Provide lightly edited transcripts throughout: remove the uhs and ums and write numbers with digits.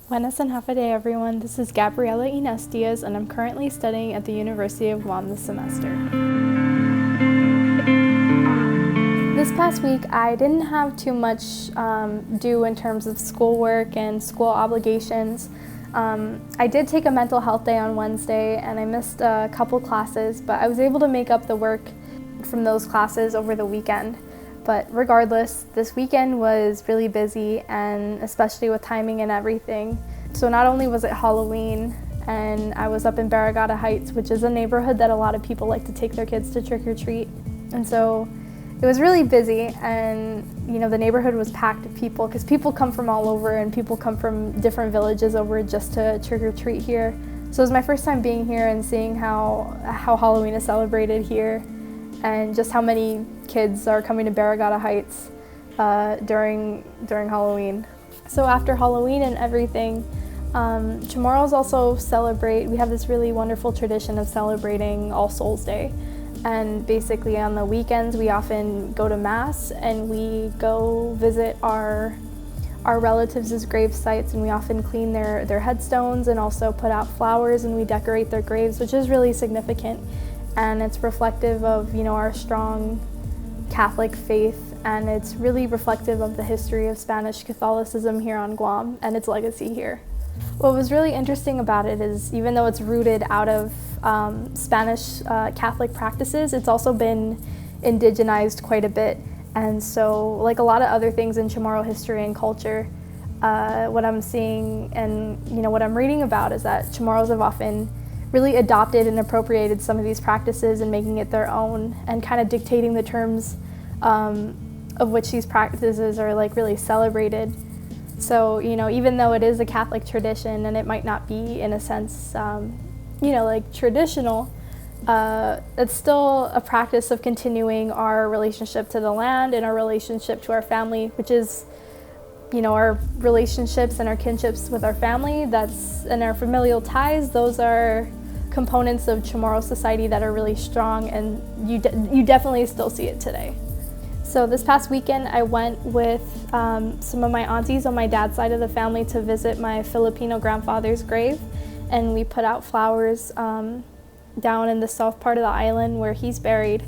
Buenas and half a day, everyone. This is Gabriela Diaz, and I'm currently studying at the University of Guam this semester. This past week, I didn't have too much due in terms of schoolwork and school obligations. I did take a mental health day on Wednesday, and I missed a couple classes, but I was able to make up the work from those classes over the weekend. But regardless, this weekend was really busy, and especially with timing and everything. So not only was it Halloween, and I was up in Barragata Heights, which is a neighborhood that a lot of people like to take their kids to trick or treat. And so it was really busy, and the neighborhood was packed with people because people come from all over, and people come from different villages over just to trick or treat here. So it was my first time being here and seeing how Halloween is celebrated here, and just how many kids are coming to Barragata Heights during Halloween. So after Halloween and everything, Chamorros also celebrate. We have this really wonderful tradition of celebrating All Souls Day. And basically on the weekends, we often go to Mass and we go visit our relatives' grave sites, and we often clean their headstones and also put out flowers, and we decorate their graves, which is really significant. And it's reflective of our strong Catholic faith, and it's really reflective of the history of Spanish Catholicism here on Guam and its legacy here. What was really interesting about it is, even though it's rooted out of Spanish Catholic practices, it's also been indigenized quite a bit. And so, like a lot of other things in Chamorro history and culture, what I'm seeing and what I'm reading about is that Chamorros have often really adopted and appropriated some of these practices and making it their own, and kind of dictating the terms of which these practices are really celebrated. So even though it is a Catholic tradition and it might not be in a sense traditional, it's still a practice of continuing our relationship to the land and our relationship to our family, which is our relationships and our kinships with our family, and our familial ties. Those are components of Chamorro society that are really strong, and you definitely still see it today. So this past weekend, I went with some of my aunties on my dad's side of the family to visit my Filipino grandfather's grave, and we put out flowers down in the south part of the island where he's buried.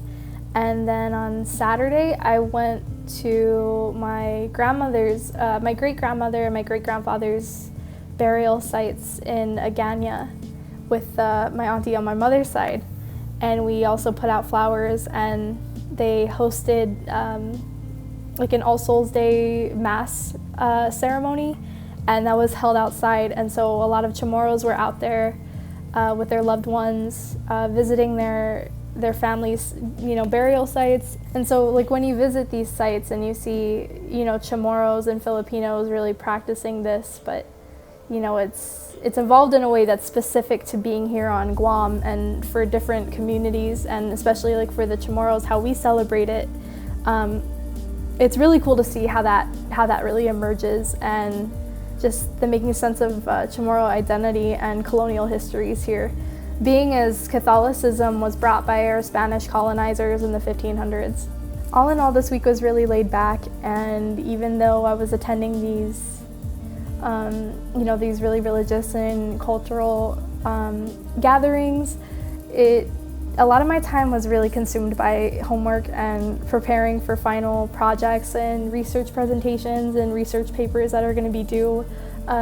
And then on Saturday, I went to my grandmother's, my great-grandmother and my great-grandfather's burial sites in Agana with my auntie on my mother's side. And we also put out flowers, and they hosted an All Souls Day Mass ceremony, and that was held outside. And so a lot of Chamorros were out there with their loved ones, visiting their families' burial sites. And so when you visit these sites and you see Chamorros and Filipinos really practicing this, but it's involved in a way that's specific to being here on Guam and for different communities, and especially for the Chamorros, how we celebrate it. It's really cool to see how that really emerges, and just the making sense of Chamorro identity and colonial histories here, being as Catholicism was brought by our Spanish colonizers in the 1500s. All in all, this week was really laid back, and even though I was attending these these really religious and cultural gatherings, a lot of my time was really consumed by homework and preparing for final projects and research presentations and research papers that are going to be due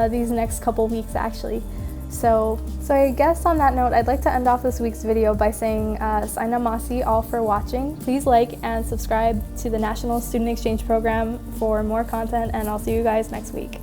these next couple weeks, actually. So I guess on that note, I'd like to end off this week's video by saying Saina Masi all for watching. Please like and subscribe to the National Student Exchange Program for more content, and I'll see you guys next week.